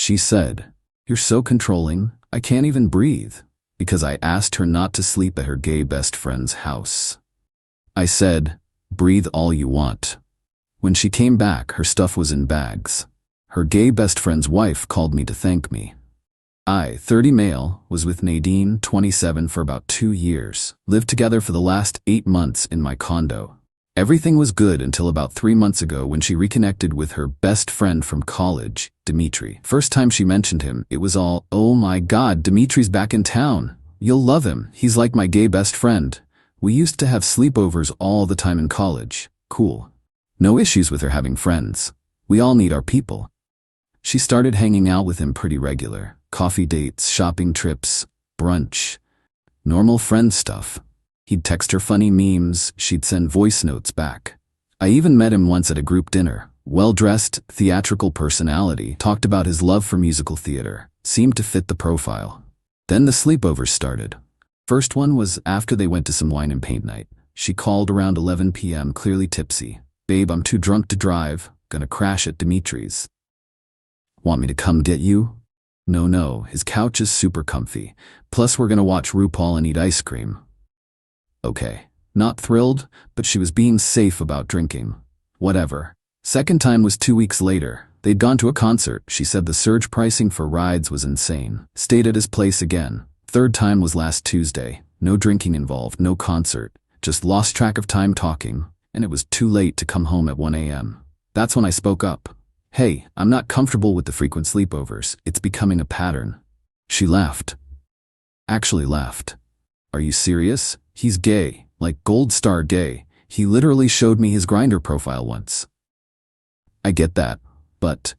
She said, "You're so controlling, I can't even breathe," because I asked her not to sleep at her gay best friend's house. I said, "Breathe all you want." When she came back, her stuff was in bags. Her gay best friend's wife called me to thank me. I, 30 male, was with Nadine, 27, for about 2 years, lived together for the last 8 months in my condo. Everything was good until about 3 months ago when she reconnected with her best friend from college, Dimitri. First time she mentioned him, it was all, "Oh my God, Dimitri's back in town. You'll love him. He's like my gay best friend. We used to have sleepovers all the time in college. Cool." No issues with her having friends. We all need our people. She started hanging out with him pretty regular. Coffee dates, shopping trips, brunch. Normal friend stuff. He'd text her funny memes, she'd send voice notes back. I even met him once at a group dinner. Well-dressed, theatrical personality, talked about his love for musical theater, seemed to fit the profile. Then the sleepovers started. First one was after they went to some wine and paint night. She called around 11 p.m. clearly tipsy. "Babe, I'm too drunk to drive, gonna crash at Dimitri's. Want me to come get you?" No, his couch is super comfy. Plus we're gonna watch RuPaul and eat ice cream. Okay, not thrilled, but she was being safe about drinking. Whatever. Second time was 2 weeks later. They'd gone to a concert. She said the surge pricing for rides was insane. Stayed at his place again. Third time was last Tuesday. No drinking involved, no concert. Just lost track of time talking, and it was too late to come home at 1 a.m. That's when I spoke up. "Hey, I'm not comfortable with the frequent sleepovers. It's becoming a pattern." She laughed. Actually laughed. "Are you serious? He's gay, like gold star gay. He literally showed me his Grindr profile once." I get that, but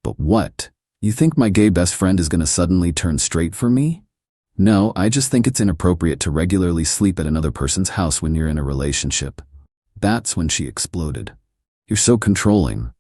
what? You think my gay best friend is gonna suddenly turn straight for me? No, I just think it's inappropriate to regularly sleep at another person's house when you're in a relationship. That's when she exploded. "You're so controlling.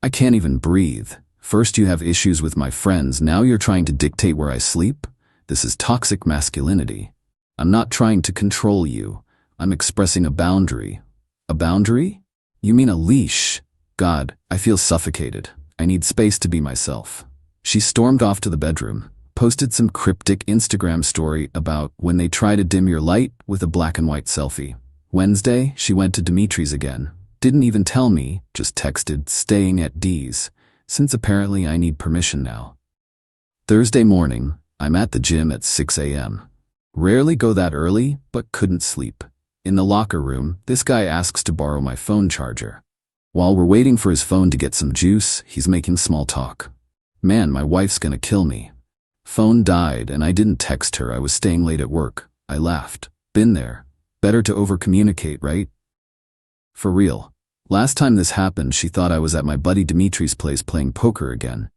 I can't even breathe. First you have issues with my friends, now you're trying to dictate where I sleep? This is toxic masculinity. I'm not trying to control you. I'm expressing a boundary." "A boundary? You mean a leash? God, I feel suffocated. I need space to be myself." She stormed off to the bedroom, posted some cryptic Instagram story about when they try to dim your light with a black and white selfie. Wednesday, she went to Dimitri's again. Didn't even tell me, just texted, "Staying at D's," since apparently I need permission now. Thursday morning, I'm at the gym at 6 a.m. Rarely go that early, but couldn't sleep. In the locker room, this guy asks to borrow my phone charger. While we're waiting for his phone to get some juice, he's making small talk. "Man, my wife's gonna kill me. Phone died and I didn't text her, I was staying late at work." I laughed. Been there. Better to over-communicate, right? For real. Last time this happened, she thought I was at my buddy Dimitri's place playing poker again.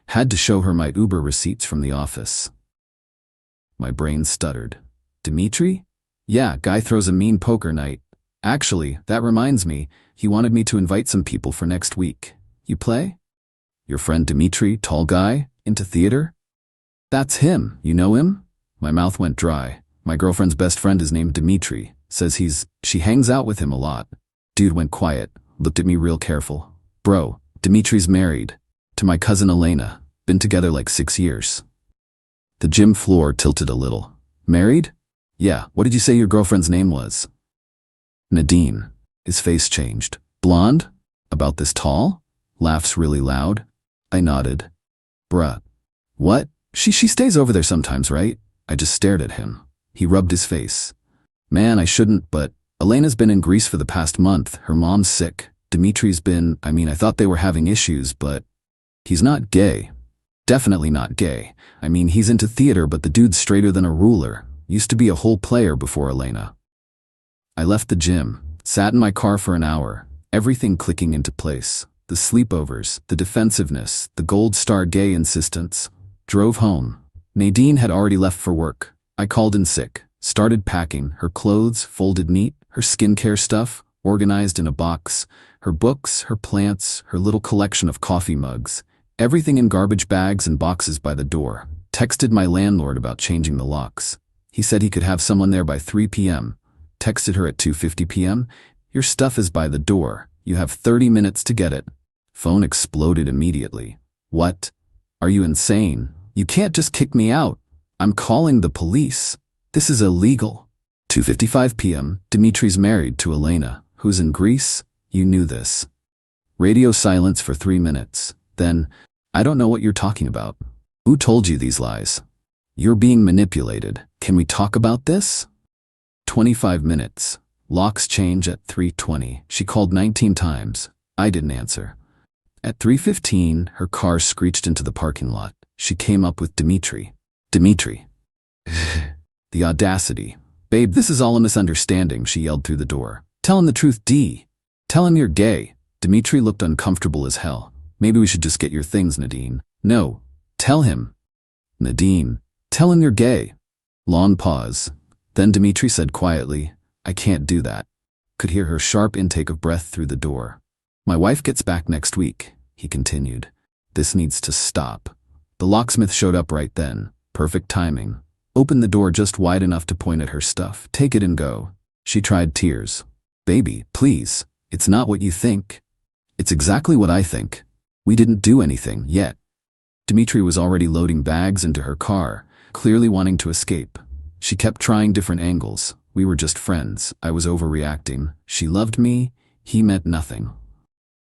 Had to show her my Uber receipts from the office. My brain stuttered. "Dimitri? Yeah, guy throws a mean poker night. Actually, that reminds me, he wanted me to invite some people for next week. You play? Your friend Dimitri, tall guy, into theater? That's him, you know him?" My mouth went dry. My girlfriend's best friend is named Dimitri. Says she hangs out with him a lot. Dude went quiet, looked at me real careful. "Bro, Dimitri's married. To my cousin Elena. Been together like 6 years." The gym floor tilted a little. "Married? Yeah, what did you say your girlfriend's name was?" "Nadine." His face changed. "Blonde? About this tall? Laughs really loud?" I nodded. "Bruh. What? She stays over there sometimes, right?" I just stared at him. He rubbed his face. "Man, I shouldn't, but Elena's been in Greece for the past month. Her mom's sick. Dimitri's been, I thought they were having issues, but he's not gay. Definitely not gay. He's into theater, but the dude's straighter than a ruler. Used to be a whole player before Elena." I left the gym, sat in my car for an hour, everything clicking into place. The sleepovers, the defensiveness, the gold star gay insistence. Drove home. Nadine had already left for work. I called in sick, started packing, her clothes folded neat, her skincare stuff organized in a box, her books, her plants, her little collection of coffee mugs, everything in garbage bags and boxes by the door. Texted my landlord about changing the locks. He said he could have someone there by 3 p.m. Texted her at 2:50 p.m. "Your stuff is by the door. You have 30 minutes to get it." Phone exploded immediately. "What? Are you insane? You can't just kick me out. I'm calling the police. This is illegal. 2:55 p.m. Dimitri's married to Elena, who's in Greece. You knew this. Radio silence for 3 minutes. Then, I don't know what you're talking about. Who told you these lies? You're being manipulated. Can we talk about this? 25 minutes. Locks change at 3:20. She called 19 times. I didn't answer. At 3:15, her car screeched into the parking lot. She came up with Dimitri. Dimitri. The audacity. Babe, this is all a misunderstanding, she yelled through the door. Tell him the truth, D. Tell him you're gay. Dimitri looked uncomfortable as hell. Maybe we should just get your things, Nadine. No. Tell him. Nadine. Tell him you're gay. Long pause. Then Dimitri said quietly, I can't do that. Could hear her sharp intake of breath through the door. My wife gets back next week, he continued. This needs to stop. The locksmith showed up right then. Perfect timing. Opened the door just wide enough to point at her stuff. Take it and go. She tried tears. Baby, please. It's not what you think. It's exactly what I think. We didn't do anything yet. Dimitri was already loading bags into her car, clearly wanting to escape. She kept trying different angles. We were just friends. I was overreacting. She loved me. He meant nothing.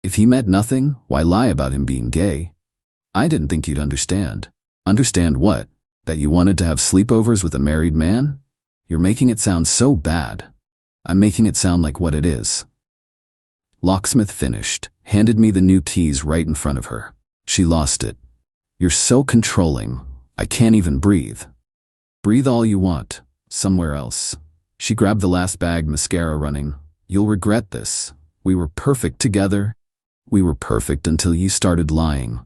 If he meant nothing, why lie about him being gay? I didn't think you'd understand. Understand what? That you wanted to have sleepovers with a married man? You're making it sound so bad. I'm making it sound like what it is. Locksmith finished, handed me the new keys right in front of her. She lost it. You're so controlling. I can't even breathe. Breathe all you want. Somewhere else. She grabbed the last bag, mascara running. You'll regret this. We were perfect together. We were perfect until you started lying.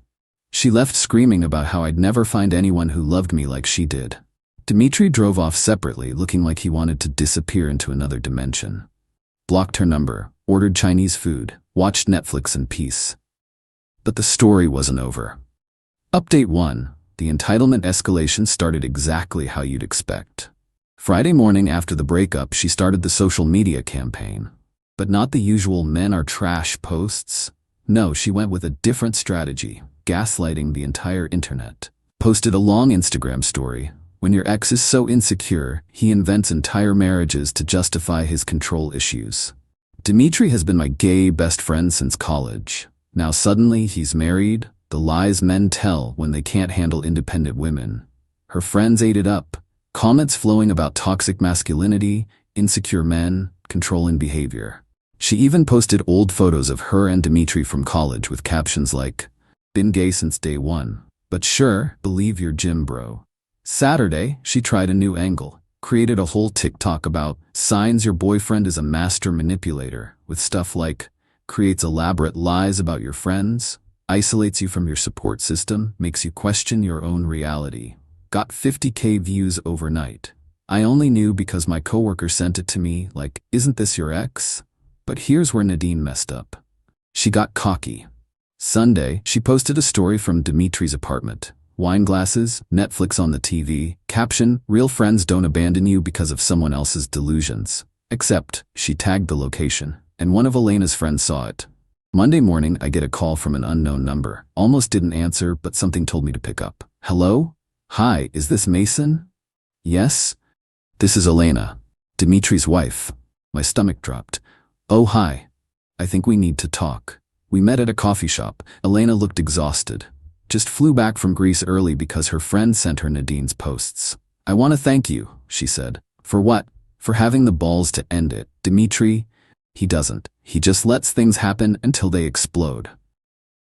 She left screaming about how I'd never find anyone who loved me like she did. Dimitri drove off separately, looking like he wanted to disappear into another dimension. Blocked her number, ordered Chinese food, watched Netflix in peace. But the story wasn't over. Update 1. The entitlement escalation started exactly how you'd expect. Friday morning after the breakup, she started the social media campaign. But not the usual men are trash posts. No, she went with a different strategy, gaslighting the entire internet. Posted a long Instagram story. When your ex is so insecure, he invents entire marriages to justify his control issues. Dimitri has been my gay best friend since college. Now suddenly he's married, the lies men tell when they can't handle independent women. Her friends ate it up. Comments flowing about toxic masculinity, insecure men, controlling behavior. She even posted old photos of her and Dimitri from college with captions like, been gay since day one, but sure, believe your gym bro. Saturday, she tried a new angle, created a whole TikTok about signs your boyfriend is a master manipulator, with stuff like, creates elaborate lies about your friends, isolates you from your support system, makes you question your own reality. Got 50K views overnight. I only knew because my coworker sent it to me, like, isn't this your ex? But here's where Nadine messed up. She got cocky. Sunday, she posted a story from Dimitri's apartment. Wine glasses, Netflix on the TV, caption, real friends don't abandon you because of someone else's delusions. Except, she tagged the location, and one of Elena's friends saw it. Monday morning, I get a call from an unknown number. Almost didn't answer, but something told me to pick up. Hello? Hi, is this Mason? Yes? This is Elena, Dimitri's wife. My stomach dropped. Oh, hi. I think we need to talk. We met at a coffee shop. Elena looked exhausted. Just flew back from Greece early because her friend sent her Nadine's posts. I want to thank you, she said. For what? For having the balls to end it. Dimitri, he doesn't. He just lets things happen until they explode.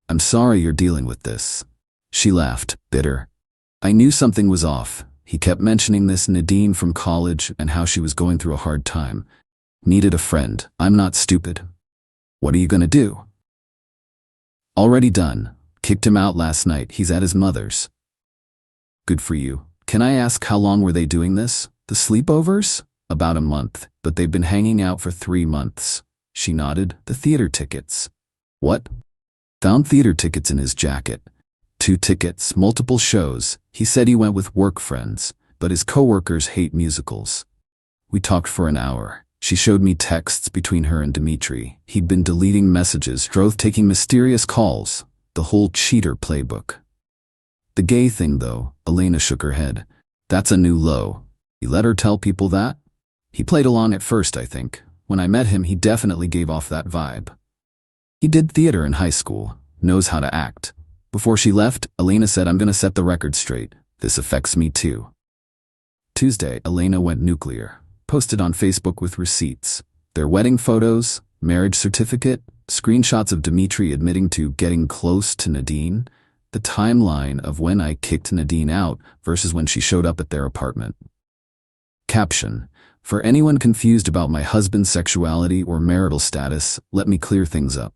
I'm sorry you're dealing with this. She laughed, bitter. I knew something was off. He kept mentioning this Nadine from college and how she was going through a hard time. Needed a friend. I'm not stupid. What are you gonna do? Already done. Kicked him out last night. He's at his mother's. Good for you. Can I ask how long were they doing this? The sleepovers? About a month, but they've been hanging out for 3 months. She nodded. The theater tickets. What? Found theater tickets in his jacket. 2 tickets, multiple shows. He said he went with work friends, but his coworkers hate musicals. We talked for an hour. She showed me texts between her and Dimitri. He'd been deleting messages, taking mysterious calls. The whole cheater playbook. The gay thing, though, Elena shook her head. That's a new low. You let her tell people that? He played along at first, I think. When I met him, he definitely gave off that vibe. He did theater in high school, knows how to act. Before she left, Elena said, I'm gonna set the record straight. This affects me too. Tuesday, Elena went nuclear. Posted on Facebook with receipts. Their wedding photos, marriage certificate, screenshots of Dimitri admitting to getting close to Nadine, the timeline of when I kicked Nadine out versus when she showed up at their apartment. Caption: for anyone confused about my husband's sexuality or marital status, let me clear things up.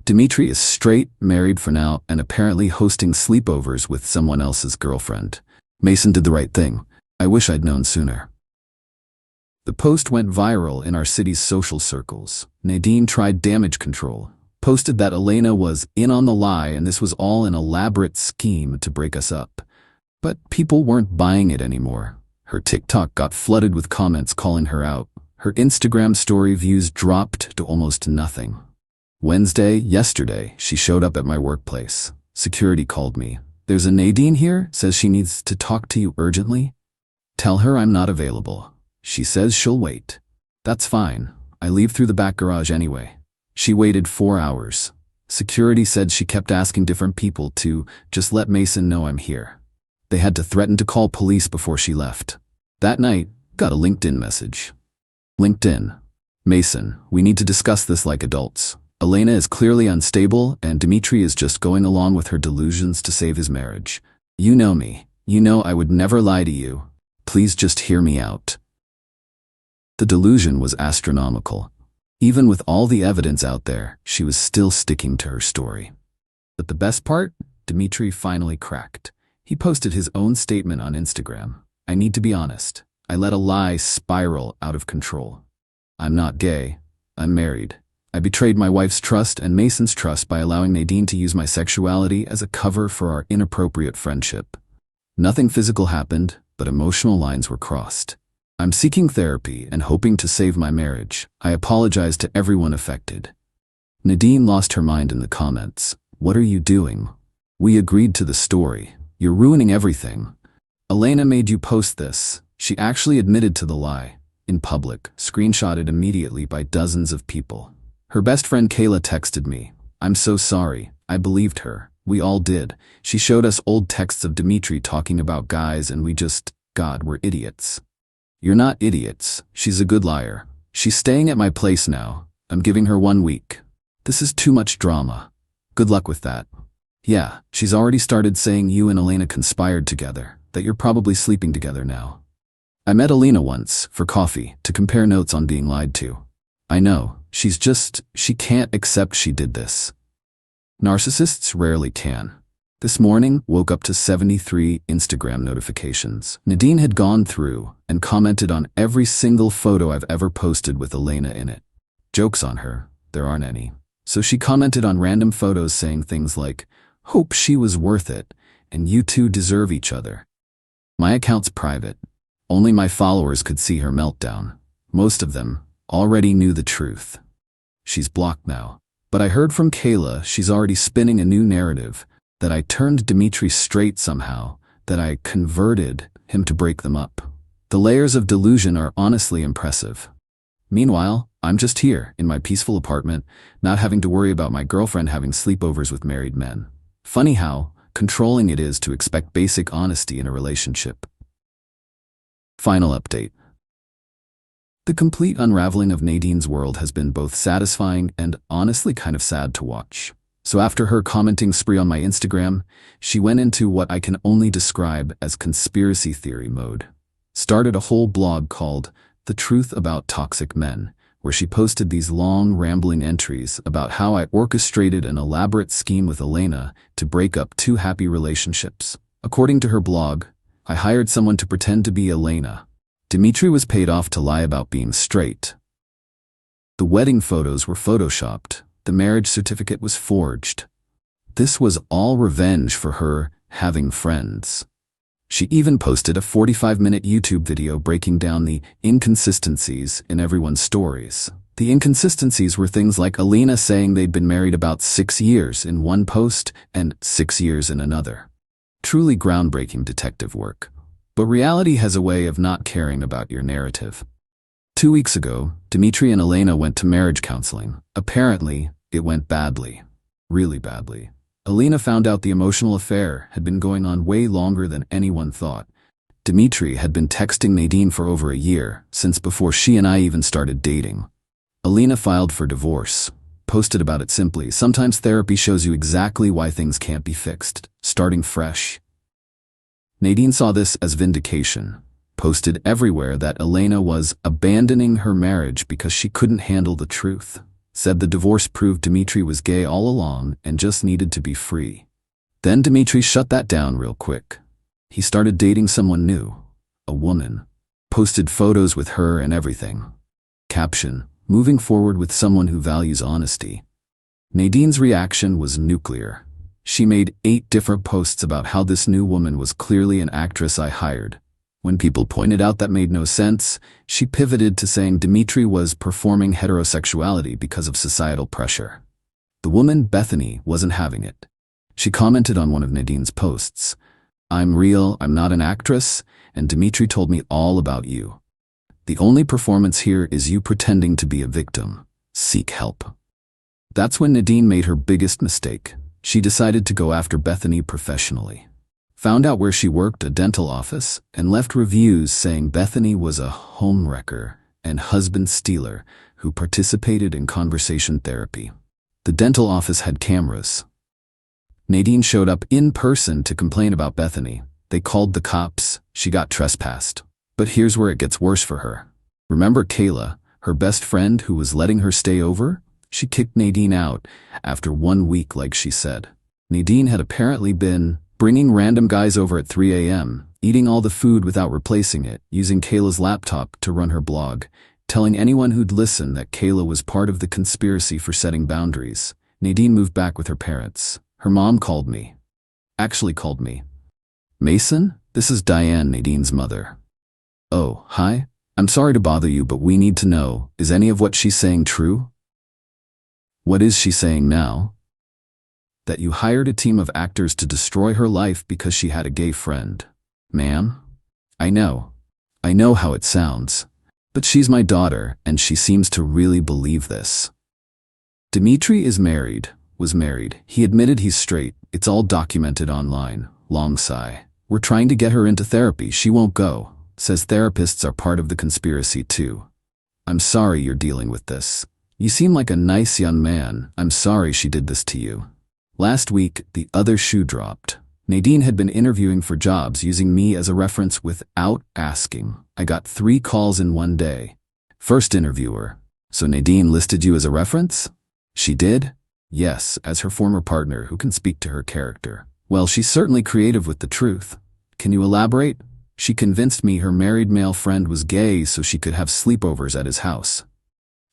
Dimitri is straight, married for now, and apparently hosting sleepovers with someone else's girlfriend. Mason did the right thing. I wish I'd known sooner. The post went viral in our city's social circles. Nadine tried damage control, posted that Elena was in on the lie and this was all an elaborate scheme to break us up. But people weren't buying it anymore. Her TikTok got flooded with comments calling her out. Her Instagram story views dropped to almost nothing. Yesterday, she showed up at my workplace. Security called me. There's a Nadine here, says she needs to talk to you urgently. Tell her I'm not available. She says she'll wait. That's fine. I leave through the back garage anyway. She waited 4 hours. Security said she kept asking different people to just let Mason know I'm here. They had to threaten to call police before she left. That night, got a LinkedIn message. LinkedIn. Mason, we need to discuss this like adults. Elena is clearly unstable and Dimitri is just going along with her delusions to save his marriage. You know me. You know I would never lie to you. Please just hear me out. The delusion was astronomical. Even with all the evidence out there, she was still sticking to her story. But the best part? Dimitri finally cracked. He posted his own statement on Instagram. I need to be honest. I let a lie spiral out of control. I'm not gay. I'm married. I betrayed my wife's trust and Mason's trust by allowing Nadine to use my sexuality as a cover for our inappropriate friendship. Nothing physical happened, but emotional lines were crossed. I'm seeking therapy and hoping to save my marriage. I apologize to everyone affected. Nadine lost her mind in the comments. What are you doing? We agreed to the story. You're ruining everything. Elena made you post this. She actually admitted to the lie. In public, screenshotted immediately by dozens of people. Her best friend Qley texted me. I'm so sorry. I believed her. We all did. She showed us old texts of Dimitri talking about guys and we just, God, we're idiots. You're not idiots. She's a good liar. She's staying at my place now. I'm giving her 1 week. This is too much drama. Good luck with that. Yeah, she's already started saying you and Elena conspired together, that you're probably sleeping together now. I met Elena once, for coffee, to compare notes on being lied to. I know, she can't accept she did this. Narcissists rarely can. This morning, woke up to 73 Instagram notifications. Nadine had gone through and commented on every single photo I've ever posted with Elena in it. Jokes on her, there aren't any. So she commented on random photos saying things like, hope she was worth it, and you two deserve each other. My account's private. Only my followers could see her meltdown. Most of them already knew the truth. She's blocked now. But I heard from Qley she's already spinning a new narrative, that I turned Dimitri straight somehow, that I converted him to break them up. The layers of delusion are honestly impressive. Meanwhile, I'm just here, in my peaceful apartment, not having to worry about my girlfriend having sleepovers with married men. Funny how controlling it is to expect basic honesty in a relationship. Final update. The complete unraveling of Nadine's world has been both satisfying and honestly kind of sad to watch. So after her commenting spree on my Instagram, she went into what I can only describe as conspiracy theory mode. Started a whole blog called The Truth About Toxic Men, where she posted these long, rambling entries about how I orchestrated an elaborate scheme with Elena to break up 2 happy relationships. According to her blog, I hired someone to pretend to be Elena. Dimitri was paid off to lie about being straight. The wedding photos were photoshopped. The marriage certificate was forged. This was all revenge for her having friends. She even posted a 45-minute YouTube video breaking down the inconsistencies in everyone's stories. The inconsistencies were things like Elena saying they'd been married about 6 years in one post and 6 years in another. Truly groundbreaking detective work. But reality has a way of not caring about your narrative. 2 weeks ago, Dmitry and Elena went to marriage counseling. Apparently, it went badly. Really badly. Elena found out the emotional affair had been going on way longer than anyone thought. Dmitry had been texting Nadine for over a year, since before she and I even started dating. Elena filed for divorce, posted about it simply. Sometimes therapy shows you exactly why things can't be fixed, starting fresh. Nadine saw this as vindication, posted everywhere that Elena was abandoning her marriage because she couldn't handle the truth, said the divorce proved Dmitry was gay all along and just needed to be free. Then Dmitry shut that down real quick. He started dating someone new, a woman, posted photos with her and everything. Caption, moving forward with someone who values honesty. Nadine's reaction was nuclear. She made 8 different posts about how this new woman was clearly an actress I hired. When people pointed out that made no sense, she pivoted to saying Dmitry was performing heterosexuality because of societal pressure. The woman, Bethany, wasn't having it. She commented on one of Nadine's posts, "I'm real, I'm not an actress, and Dmitry told me all about you. The only performance here is you pretending to be a victim. Seek help." That's when Nadine made her biggest mistake. She decided to go after Bethany professionally. Found out where she worked, a dental office, and left reviews saying Bethany was a homewrecker and husband stealer who participated in conversation therapy. The dental office had cameras. Nadine showed up in person to complain about Bethany. They called the cops. She got trespassed. But here's where it gets worse for her. Remember Qley, her best friend who was letting her stay over? She kicked Nadine out after 1 week, like she said. Nadine had apparently been bringing random guys over at 3 a.m., eating all the food without replacing it, using Qley's laptop to run her blog, telling anyone who'd listen that Qley was part of the conspiracy for setting boundaries. Nadine moved back with her parents. Her mom called me. Actually called me. "Mason, this is Diane, Nadine's mother." "Oh, hi. I'm sorry to bother you, but we need to know, is any of what she's saying true?" "What is she saying now?" "That you hired a team of actors to destroy her life because she had a gay friend." "Ma'am, I know how it sounds, but she's my daughter and she seems to really believe this." Dmitry is married, was married. He admitted he's straight. It's all documented online. Long sigh. "We're trying to get her into therapy. She won't go. Says therapists are part of the conspiracy too. I'm sorry you're dealing with this. You seem like a nice young man. I'm sorry she did this to you." Last week, the other shoe dropped. Nadine had been interviewing for jobs using me as a reference without asking. I got 3 calls in 1 day. First interviewer: "So Nadine listed you as a reference?" "She did?" "Yes, as her former partner who can speak to her character." "Well, she's certainly creative with the truth. Can you elaborate?" "She convinced me her married male friend was gay so she could have sleepovers at his house."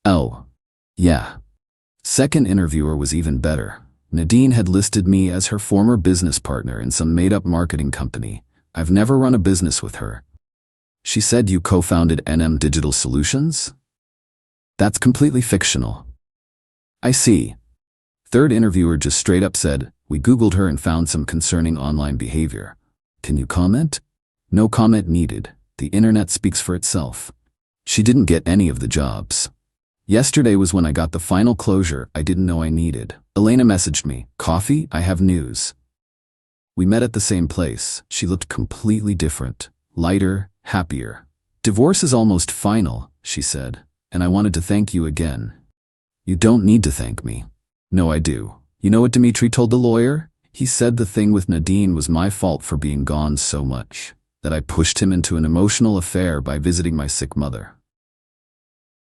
"Oh, yeah." Second interviewer was even better. Nadine had listed me as her former business partner in some made-up marketing company. I've never run a business with her. "She said you co-founded NM Digital Solutions?" "That's completely fictional." "I see." Third interviewer just straight up said, "We Googled her and found some concerning online behavior. Can you comment?" "No comment needed. The internet speaks for itself." She didn't get any of the jobs. Yesterday was when I got the final closure I didn't know I needed. Elena messaged me, "Coffee? I have news." We met at the same place. She looked completely different, lighter, happier. "Divorce is almost final," she said, "and I wanted to thank you again." "You don't need to thank me." "No, I do. You know what Dmitry told the lawyer? He said the thing with Nadine was my fault for being gone so much, that I pushed him into an emotional affair by visiting my sick mother."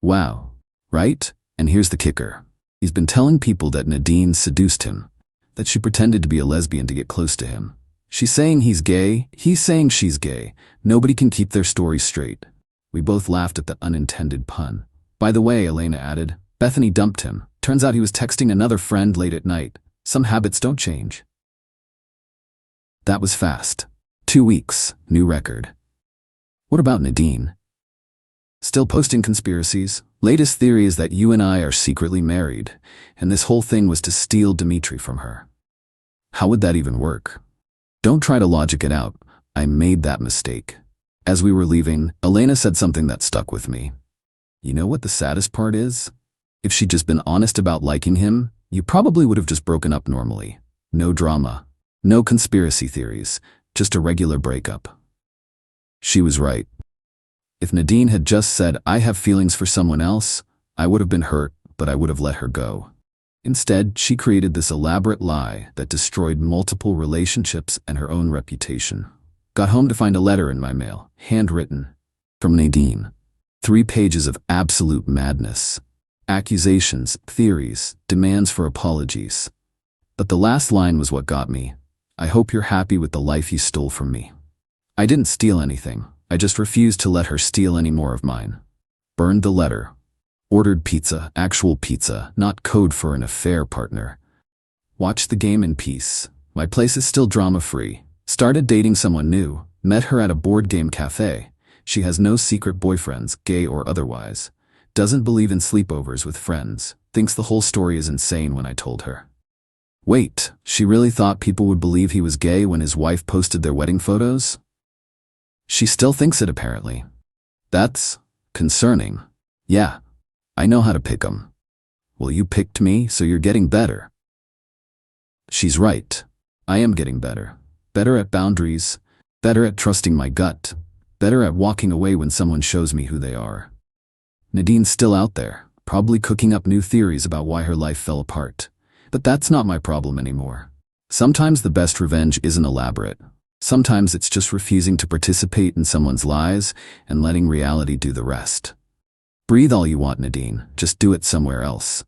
Wow. Right? And here's the kicker. He's been telling people that Nadine seduced him, that she pretended to be a lesbian to get close to him. She's saying he's gay, he's saying she's gay. Nobody can keep their story straight. We both laughed at the unintended pun. "By the way," Elena added, "Bethany dumped him. Turns out he was texting another friend late at night. Some habits don't change." That was fast. 2 weeks, new record. What about Nadine? Still posting conspiracies? Latest theory is that you and I are secretly married, and this whole thing was to steal Dmitry from her. How would that even work? Don't try to logic it out. I made that mistake. As we were leaving, Elena said something that stuck with me. You know what the saddest part is? If she'd just been honest about liking him, you probably would have just broken up normally. No drama. No conspiracy theories. Just a regular breakup. She was right. If Nadine had just said, I have feelings for someone else, I would have been hurt, but I would have let her go. Instead, she created this elaborate lie that destroyed multiple relationships and her own reputation. Got home to find a letter in my mail, handwritten, from Nadine. 3 pages of absolute madness. Accusations, theories, demands for apologies. But the last line was what got me. I hope you're happy with the life you stole from me. I didn't steal anything. I just refused to let her steal any more of mine. Burned the letter. Ordered pizza, actual pizza, not code for an affair partner. Watched the game in peace. My place is still drama-free. Started dating someone new. Met her at a board game cafe. She has no secret boyfriends, gay or otherwise. Doesn't believe in sleepovers with friends. Thinks the whole story is insane when I told her. Wait, she really thought people would believe he was gay when his wife posted their wedding photos? She still thinks it apparently. That's concerning. Yeah, I know how to pick 'em. Well, you picked me, so you're getting better. She's right. I am getting better. Better at boundaries. Better at trusting my gut. Better at walking away when someone shows me who they are. Nadine's still out there, probably cooking up new theories about why her life fell apart. But that's not my problem anymore. Sometimes the best revenge isn't elaborate. Sometimes it's just refusing to participate in someone's lies and letting reality do the rest. Breathe all you want, Nadine. Just do it somewhere else.